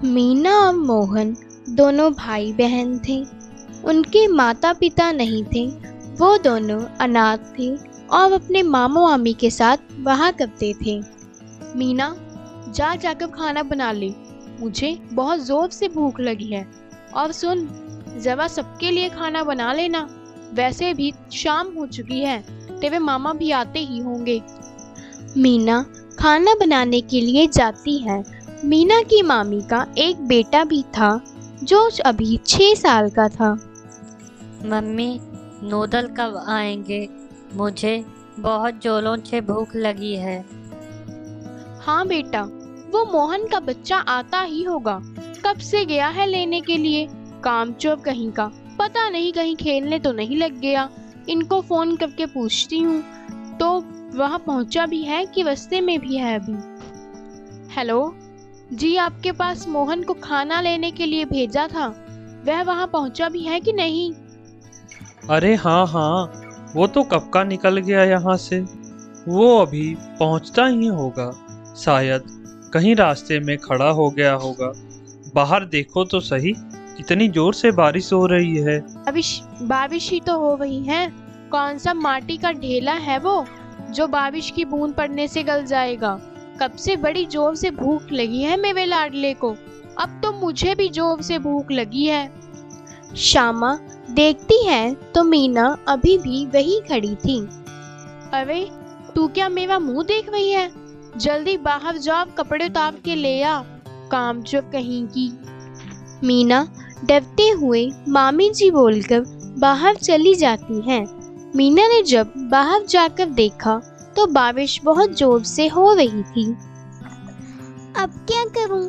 मीना और मोहन दोनों भाई बहन थे। उनके माता पिता नहीं थे। वो दोनों अनाथ थे और अपने मामू मामी के साथ रहा करते थे। मीना, जा जाकर खाना बना ले, मुझे बहुत जोर से भूख लगी है। और सुन, जरा सबके लिए खाना बना लेना, वैसे भी शाम हो चुकी है, तेरे मामा भी आते ही होंगे। मीना खाना बनाने के लिए जाती है। मीना की मामी का एक बेटा भी था जो अभी 6 साल का था। मम्मी, नूडल कब आएंगे? मुझे बहुत जोरों से भूख लगी है। हाँ बेटा, वो मोहन का बच्चा आता ही होगा। कब से गया है लेने के लिए, कामचोर कहीं का। पता नहीं कहीं खेलने तो नहीं लग गया। इनको फोन करके पूछती हूँ तो वह पहुंचा भी है कि रास्ते में भी है अभी। हेलो जी, आपके पास मोहन को खाना लेने के लिए भेजा था, वह वहाँ पहुंचा भी है कि नहीं? अरे हाँ हाँ, वो तो कब का निकल गया यहाँ से। वो अभी पहुँचता ही होगा, शायद कहीं रास्ते में खड़ा हो गया होगा। बाहर देखो तो सही, कितनी जोर से बारिश हो रही है। बारिश ही तो हो रही है। कौन सा माटी का ढेला है वो जो बारिश की बूंद पड़ने से गल जाएगा। कब से बड़ी जोर से भूख लगी है मेरे लाडले को। अब तो मुझे भी जोर से भूख लगी है। श्यामा देखती है तो मीना अभी भी वही खड़ी थी। अरे तू क्या मेरा मुंह देख रही है? जल्दी बाहर जाओ, कपड़े उतार के ले आ, कामचोर कहीं की। मीना डरते हुए मामी जी बोलकर बाहर चली जाती है। मीना ने जब बाहर जाकर देखा तो बारिश बहुत जोर से हो रही थी। अब क्या करूं?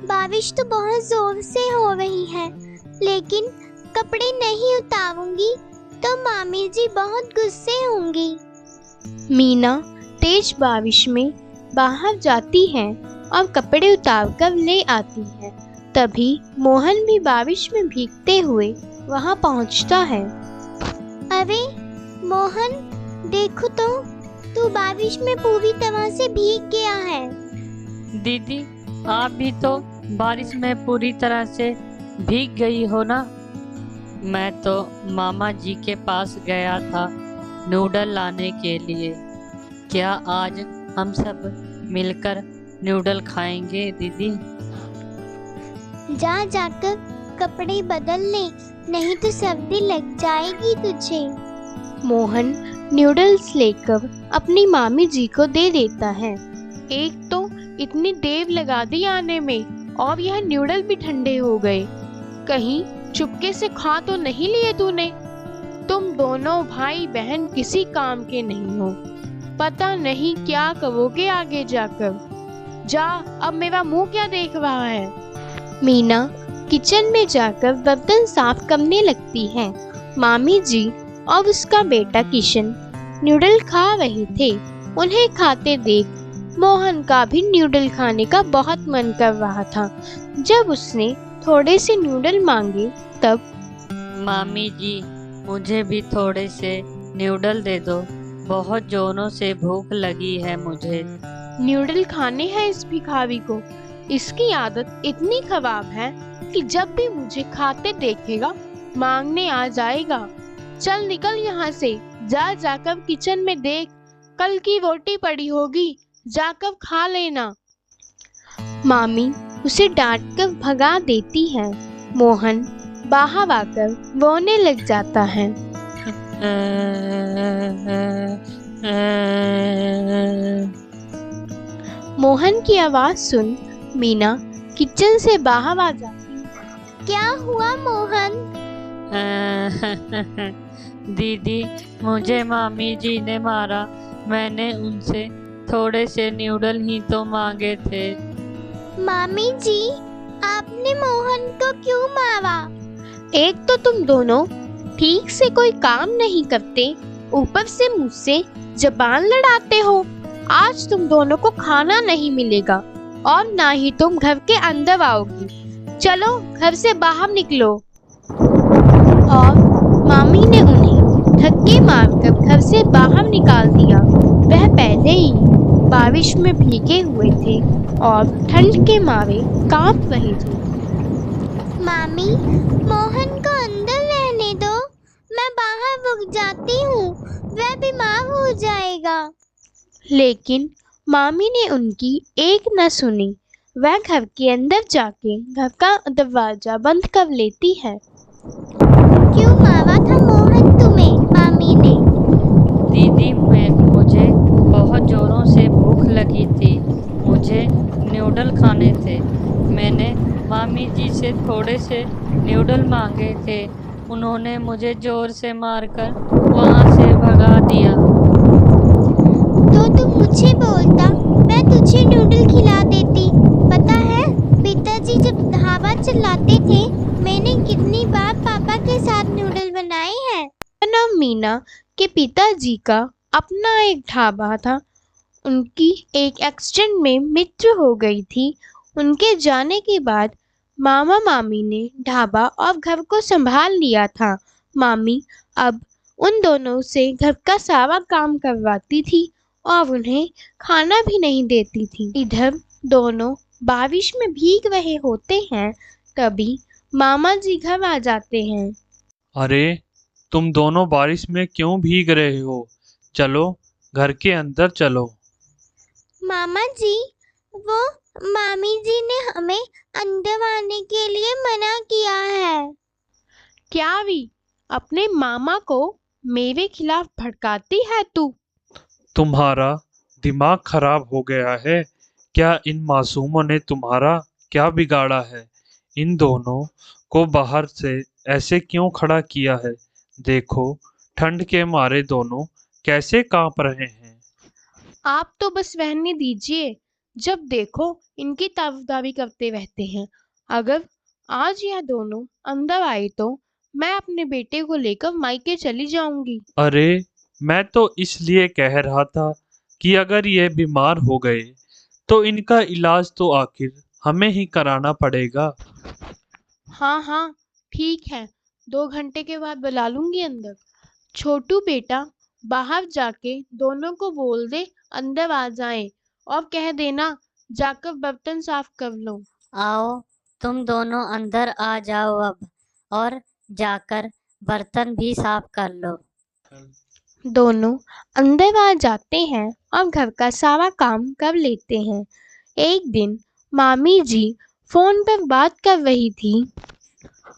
बारिश तो बहुत जोर से हो रही है, लेकिन कपड़े नहीं उतारूंगी तो मामी जी बहुत गुस्से होंगी। मीना तेज बारिश में बाहर जाती है और कपड़े उतार कर ले आती है। तभी मोहन भी बारिश में भीगते हुए वहां पहुंचता है। अरे मोहन, देखो तो, तू बारिश में पूरी तरह से भीग गया है। दीदी, आप भी तो बारिश में पूरी तरह से भीग गई हो ना? मैं तो मामा जी के पास गया था नूडल लाने के लिए। क्या आज हम सब मिलकर नूडल खाएंगे दीदी? जा जाकर कपड़े बदल ले, नहीं तो सर्दी लग जाएगी तुझे। मोहन नूडल्स लेकर अपनी मामी जी को दे देता है। एक तो इतनी देर लगा दी आने में और यह नूडल भी ठंडे हो गए। कहीं चुपके से खा तो नहीं लिए तूने? तुम दोनों भाई बहन किसी काम के नहीं हो। पता नहीं क्या करोगे आगे जाकर। जा, अब मेरा मुंह क्या देख रहा है? मीना किचन में जाकर बर्तन साफ करने लगती है। मामी जी और उसका बेटा किशन नूडल खा रहे थे। उन्हें खाते देख मोहन का भी नूडल खाने का बहुत मन कर रहा था। जब उसने थोड़े से नूडल मांगे तब, मामी जी, मुझे भी थोड़े से नूडल दे दो, बहुत जोरों से भूख लगी है मुझे। नूडल खाने हैं इस भिखारी को। इसकी आदत इतनी खराब है कि जब भी मुझे खाते देखेगा मांगने आ जाएगा। चल निकल यहाँ से, जा जाकर किचन में देख, कल की रोटी पड़ी होगी, जाकर खा लेना। मामी उसे डांटकर भगा देती है। मोहन बाहर आकर रोने लग जाता है। मोहन की आवाज सुन मीना किचन से बाहर आ जाती है। क्या हुआ मोहन? दीदी, मुझे मामी जी ने मारा। मैंने उनसे थोड़े से नूडल ही तो मांगे थे। मामी जी, आपने मोहन को क्यों मारा? एक तो तुम दोनों ठीक से कोई काम नहीं करते, ऊपर से मुझसे जबान लड़ाते हो। आज तुम दोनों को खाना नहीं मिलेगा और ना ही तुम घर के अंदर आओगी। चलो घर से बाहर निकलो। और मामी ने उन्हें धक्के मारकर घर से बाहर निकाल दिया। वह पहले ही बारिश में भीगे हुए थे और ठंड के मारे कांप रहे थे। मामी, मोहन को अंदर रहने दो, मैं बाहर रुक जाती हूँ, वह बीमार हो जाएगा। लेकिन मामी ने उनकी एक न सुनी। वह घर के अंदर जाके घर का दरवाजा बंद कर लेती है। क्यों मारा था मोहन तुम्हें मामी ने? दीदी, मुझे बहुत ज़ोरों से भूख लगी थी, मुझे नूडल खाने थे। मैंने मामी जी से थोड़े से नूडल मांगे थे, उन्होंने मुझे ज़ोर से मारकर वहाँ से भगा दिया। तो तुम मुझे बोलता, मैं तुझे नूडल खिला देती। पता है, पिताजी जब ढाबा चलाते थे, मैंने कितनी बार पापा के साथ नूडल बनाए हैं। नाम मीना के पिताजी का अपना एक ढाबा था। उनकी एक एक्सीडेंट में मृत्यु हो गई थी। उनके जाने के बाद मामा मामी ने ढाबा और घर को संभाल लिया था। मामी अब उन दोनों से घर का सारा काम करवाती थी और उन्हें खाना भी नहीं देती थी। इधर दोनों बारिश में भीग रहे होते हैं, तभी मामा जी घर आ जाते हैं। अरे, तुम दोनों बारिश में क्यों भीग रहे हो? चलो घर के अंदर चलो। मामा जी, वो मामी जी ने हमें अंदर आने के लिए मना किया है। क्या भी अपने मामा को मेरे खिलाफ भड़काती है तू? तुम्हारा दिमाग खराब हो गया है क्या? इन मासूमों ने तुम्हारा क्या बिगाड़ा है? इन दोनों को बाहर से ऐसे क्यों खड़ा किया है? देखो, ठंड के मारे दोनों कैसे कांप रहे हैं। आप तो बस रहने दीजिए, जब देखो इनकी ताबदारी करते रहते हैं। अगर आज यह दोनों अंदर आए तो मैं अपने बेटे को लेकर मायके चली जाऊंगी। अरे, मैं तो इसलिए कह रहा था कि अगर ये बीमार हो गए तो इनका इलाज तो आखिर हमें ही कराना पड़ेगा। हाँ हाँ, ठीक है, 2 घंटे के बाद बुला लूंगी अंदर। छोटू बेटा, बाहर जाके दोनों को बोल दे अंदर आ जाएं और कह देना जाकर बर्तन साफ कर लो। आओ, तुम दोनों अंदर आ जाओ अब, और जाकर बर्तन भी साफ कर लो। दोनों अंदर आ जाते हैं और घर का सारा काम कर लेते हैं। एक दिन मामी जी फोन पर बात कर रही थी।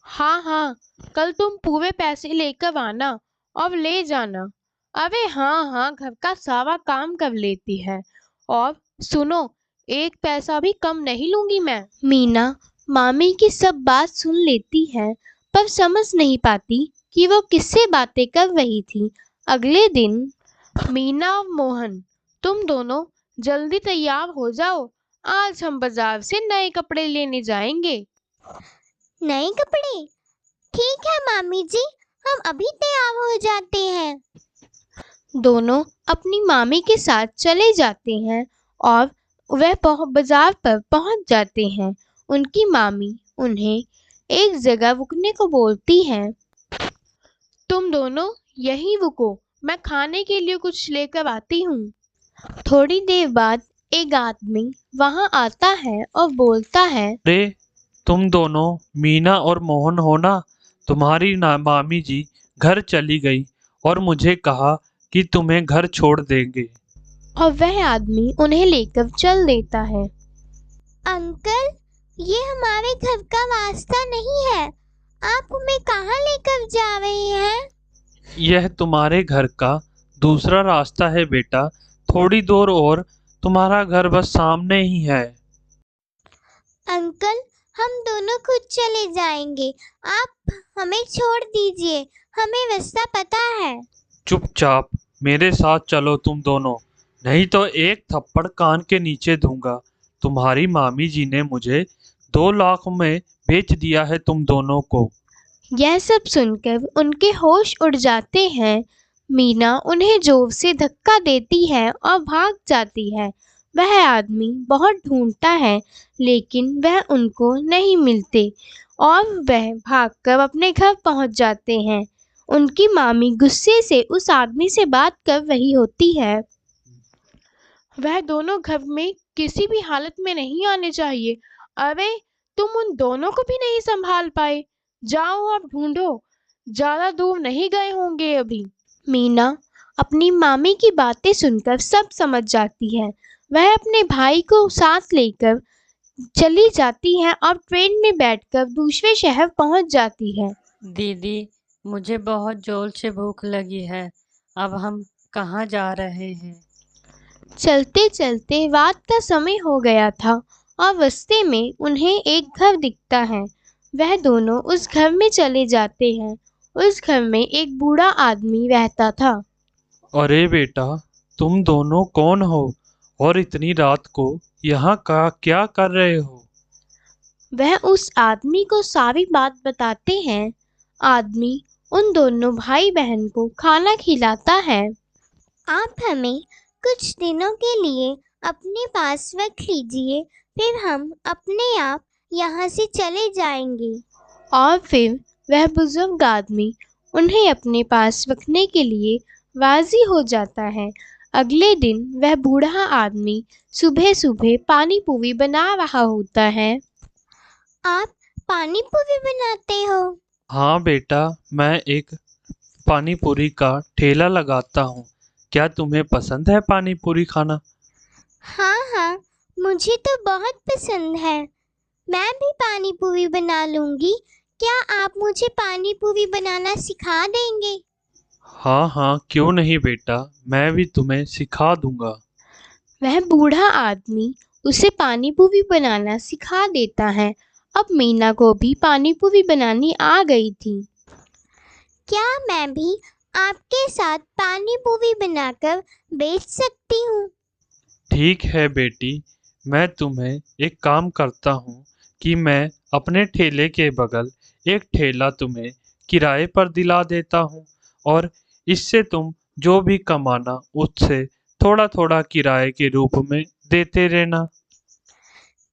हाँ हाँ, कल तुम पूरे पैसे लेकर आना और ले जाना। अरे हाँ हाँ, घर का सारा काम कर लेती है। और सुनो, 1 पैसा भी कम नहीं लूंगी मैं। मीना मामी की सब बात सुन लेती है, पर समझ नहीं पाती कि वो किससे बातें कर रही थी। अगले दिन मीना और मोहन, तुम दोनों जल्दी तैयार हो जाओ, आज हम बाजार से नए कपड़े लेने जाएंगे। नए कपड़े? ठीक है मामी जी, हम अभी तैयार हो जाते हैं। दोनों अपनी मामी के साथ चले जाते हैं और वह बाजार पर पहुंच जाते हैं। उनकी मामी उन्हें एक जगह रुकने को बोलती है। तुम दोनों यहीं रुको, मैं खाने के लिए कुछ लेकर आती हूँ। थोड़ी देर बाद एक आदमी वहां आता है और बोलता है, अरे, तुम दोनों मीना और मोहन हो ना? तुम्हारी मामी जी घर चली गई और मुझे कहा कि तुम्हें घर छोड़ देंगे। और वह आदमी उन्हें लेकर चल देता है। अंकल, ये हमारे घर का रास्ता नहीं है, आप हमें कहाँ लेकर जा रहे हैं? यह तुम्हारे घर का दूसरा रास्ता है बेटा, थोड़ी दूर और तुम्हारा घर बस सामने ही है। अंकल, हम दोनों खुद चले जाएंगे, आप हमें छोड़ दीजिए, हमें रास्ता पता है। चुपचाप मेरे साथ चलो तुम दोनों, नहीं तो एक थप्पड़ कान के नीचे दूंगा। तुम्हारी मामी जी ने मुझे 2 लाख में बेच दिया है तुम दोनों को। यह सब सुनकर उनके होश उड़ जाते हैं। मीना उन्हें जोर से धक्का देती है और भाग जाती है। वह आदमी बहुत ढूंढता है, लेकिन वह उनको नहीं मिलते और वह भागकर अपने घर पहुंच जाते हैं। उनकी मामी गुस्से से उस आदमी से बात कर रही होती है। वह दोनों घर में किसी भी हालत में नहीं आने चाहिए। अरे तुम उन दोनों को भी नहीं संभाल पाए। जाओ अब ढूंढो, ज्यादा दूर नहीं गए होंगे अभी। मीना अपनी मामी की बातें सुनकर सब समझ जाती है। वह अपने भाई को साथ लेकर चली जाती है और ट्रेन में बैठकर दूसरे शहर पहुंच जाती है। दीदी, मुझे बहुत जोर से भूख लगी है। अब हम कहाँ जा रहे हैं? चलते चलते रात का समय हो गया था और रास्ते में उन्हें एक घर दिखता है। वह दोनों उस घर में चले जाते हैं। उस घर में एक बूढ़ा आदमी रहता था। अरे बेटा, तुम दोनों कौन हो और इतनी रात को यहाँ का क्या कर रहे हो? वह उस आदमी को सारी बात बताते हैं। आदमी उन दोनों भाई बहन को खाना खिलाता है। आप हमें कुछ दिनों के लिए अपने पास रख लीजिए, फिर हम अपने आप यहाँ से चले जाएंगे। और फिर वह बुजुर्ग आदमी उन्हें अपने पास रखने के लिए राजी हो जाता है। अगले दिन वह बूढ़ा आदमी सुबह सुबह पानी पूरी बना रहा होता है। आप पानी पूरी बनाते हो? हाँ बेटा, मैं एक पानी पूरी का ठेला लगाता हूँ। क्या तुम्हें पसंद है पानी पूरी खाना? हाँ हाँ, मुझे तो बहुत पसंद है। मैं भी पानी पूरी बना लूंगी। क्या आप मुझे पानी पूरी बनाना सिखा देंगे? हाँ हाँ, क्यों नहीं बेटा, मैं भी तुम्हें सिखा दूंगा। वह बूढ़ा आदमी उसे पानी पूरी बनाना सिखा देता है। अब मीना को भी पानी पूरी बनानी आ गई थी। क्या मैं भी आपके साथ पानी पूरी बनाकर बेच सकती हूँ? ठीक है बेटी, मैं तुम्हें एक काम करता हूँ कि मैं अपने ठेले के बगल एक ठेला तुम्हें किराए पर दिला देता हूँ और इससे तुम जो भी कमाना उससे थोड़ा थोड़ा किराए के रूप में देते रहना।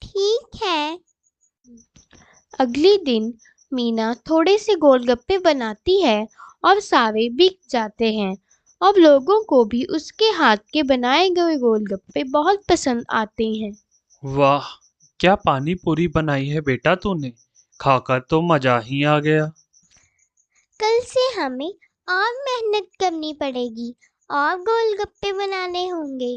ठीक है। अगले दिन मीना थोड़े से गोलगप्पे बनाती है और सारे बिक जाते हैं। अब लोगों को भी उसके हाथ के बनाए गए गोलगप्पे बहुत पसंद आते हैं। वाह, क्या पानी पूरी बनाई है बेटा तूने, खाकर तो मजा ही आ गया। कल से हमें और मेहनत करनी पड़ेगी और गोलगप्पे बनाने होंगे।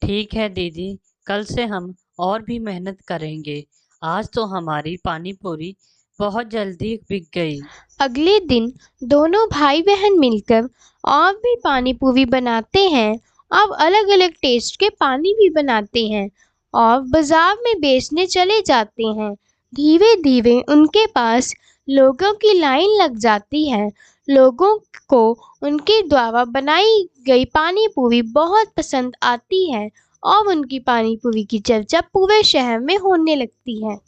ठीक है दीदी, कल से हम और भी मेहनत करेंगे। आज तो हमारी पानी पूरी बहुत जल्दी बिक गई। अगले दिन दोनों भाई बहन मिलकर और भी पानी पूरी बनाते हैं। अब अलग अलग टेस्ट के पानी भी बनाते हैं और बाजार में बेचने चले जाते हैं। धीरे धीरे उनके पास लोगों की लाइन लग जाती है। लोगों को उनके द्वारा बनाई गई पानी पूरी बहुत पसंद आती है और उनकी पानी पूरी की चर्चा पूरे शहर में होने लगती है।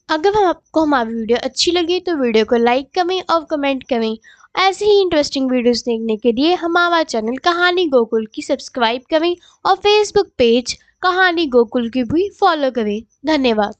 अगर आपको हमारी वीडियो अच्छी लगी तो वीडियो को लाइक करें और कमेंट करें। ऐसे ही इंटरेस्टिंग वीडियोस देखने के लिए हमारा चैनल कहानी गोकुल की सब्सक्राइब करें और फेसबुक पेज कहानी गोकुल की भी फॉलो करें। धन्यवाद।